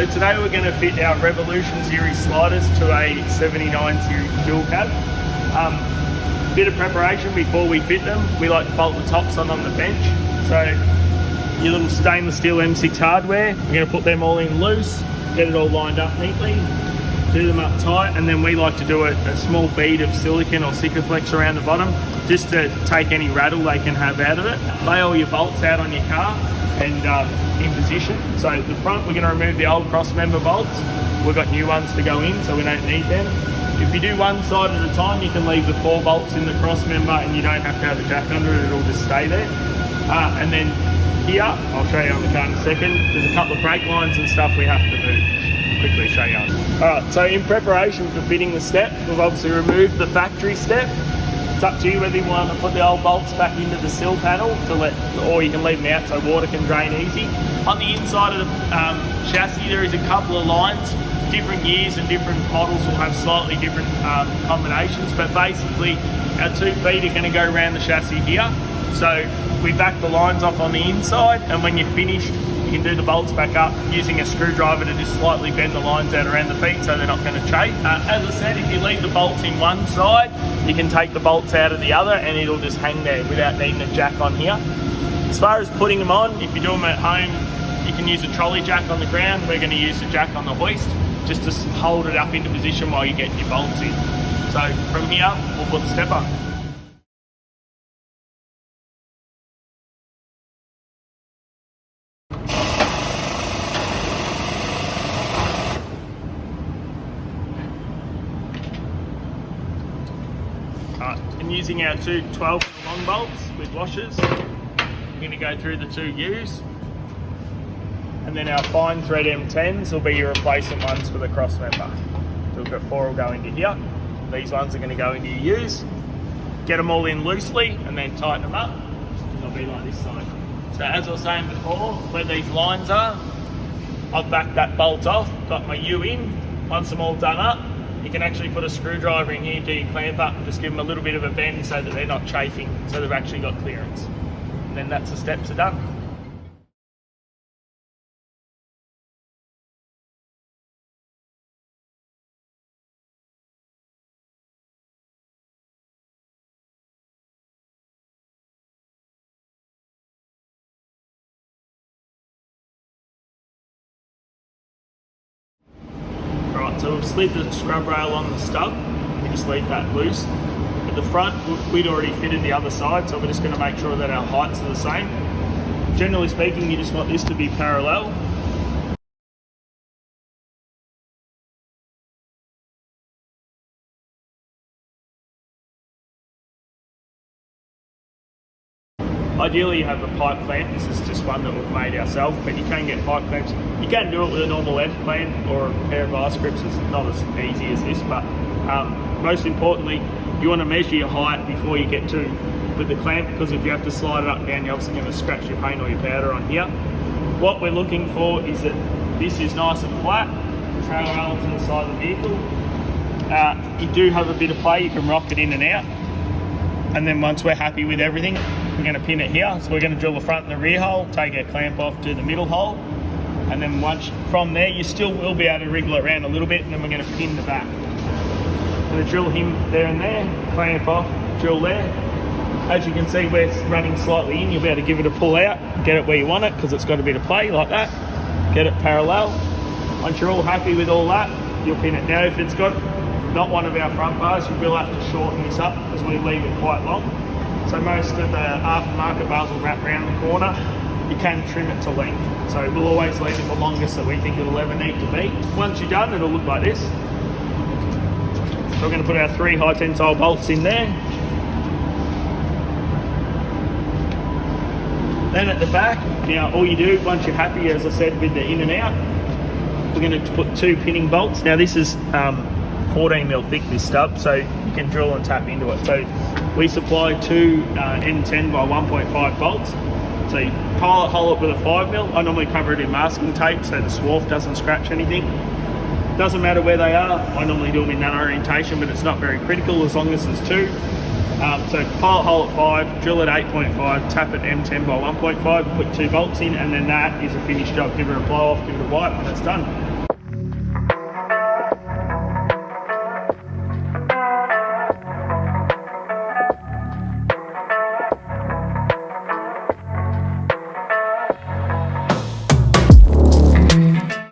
So today we're going to fit our Revolution Series sliders to a 79 Series dual cab. Bit of preparation before we fit them. We like to bolt the tops on the bench. So your little stainless steel M6 hardware, we're going to put them all in loose, get it all lined up neatly, do them up tight, and then we like to do a small bead of silicone or Sikaflex around the bottom just to take any rattle they can have out of it. Lay all your bolts out on your car and in position. So the front, we're going to remove the old cross member bolts. We've got new ones to go in, so we don't need them. If you do one side at a time, you can leave the 4 bolts in the cross member and you don't have to have a jack under it, it'll just stay there. And then here, I'll show you on the car in a second, there's a couple of brake lines and stuff we have to move. Quickly show you. Alright, so in preparation for fitting the step, we've obviously removed the factory step. It's up to you whether you want to put the old bolts back into the sill panel or you can leave them out so water can drain easy. On the inside of the chassis, there is a couple of lines. Different years and different models will have slightly different combinations, but basically our 2 feet are going to go around the chassis here. So we back the lines off on the inside, and when you're finished, you can do the bolts back up using a screwdriver to just slightly bend the lines out around the feet so they're not going to chafe. As I said, if you leave the bolts in one side, you can take the bolts out of the other and it'll just hang there without needing a jack on here. As far as putting them on, if you do them at home, you can use a trolley jack on the ground. We're going to use a jack on the hoist just to hold it up into position while you get your bolts in. So from here, we'll put the stepper. And using our 2 12 long bolts with washers, we're going to go through the 2 U's. And then our fine thread M10s will be your replacement ones for the cross member. So we've got 4 will go into here. These ones are going to go into your U's. Get them all in loosely and then tighten them up. And they'll be like this side. So as I was saying before, where these lines are, I've backed that bolt off, got my U in. Once I'm all done up, you can actually put a screwdriver in here, do your clamp up and just give them a little bit of a bend so that they're not chafing, so they've actually got clearance. And then that's the steps are done. So we've slid the scrub rail on the stub, we just leave that loose. At the front, we'd already fitted the other side, so we're just going to make sure that our heights are the same. Generally speaking, you just want this to be parallel. Ideally you have a pipe clamp. This is just one that we've made ourselves, but you can get pipe clamps. You can do it with a normal F clamp or a pair of vice grips. It's not as easy as this, but most importantly, you want to measure your height before you get to with the clamp, because if you have to slide it up and down, you're obviously going to scratch your paint or your powder on here. What we're looking for is that this is nice and flat, parallel to the side of the vehicle. You do have a bit of play, you can rock it in and out. And then once we're happy with everything, we're going to pin it here. So we're going to drill the front and the rear hole, take our clamp off to the middle hole, and then once from there you still will be able to wriggle it around a little bit, and then we're going to pin the back. We're going to drill him there and there, clamp off, drill there. As you can see, we're running slightly in. You'll be able to give it a pull out, get it where you want it, because it's got a bit of play like that. Get it parallel. Once you're all happy with all that, you'll pin it. Now if it's got not one of our front bars, you will have to shorten this up because we leave it quite long. So most of the aftermarket bars will wrap around the corner. You can trim it to length. So we'll always leave it the longest that we think it'll ever need to be. Once you're done, it'll look like this. So we're going to put our 3 high tensile bolts in there. Then at the back, now all you do, once you're happy, as I said, with the in and out, we're going to put 2 pinning bolts. Now this is 14mm thick, this stub, so you can drill and tap into it. So we supply 2 N10 by 1.5 bolts. So you pilot hole it with a 5mm. I normally cover it in masking tape so the swarf doesn't scratch anything. Doesn't matter where they are. I normally do them in that orientation, but it's not very critical as long as there's 2. So pilot hole at 5, drill at 8.5, tap at M10 by 1.5, put 2 bolts in, and then that is a finished job. Give it a blow off, give it a wipe, and it's done.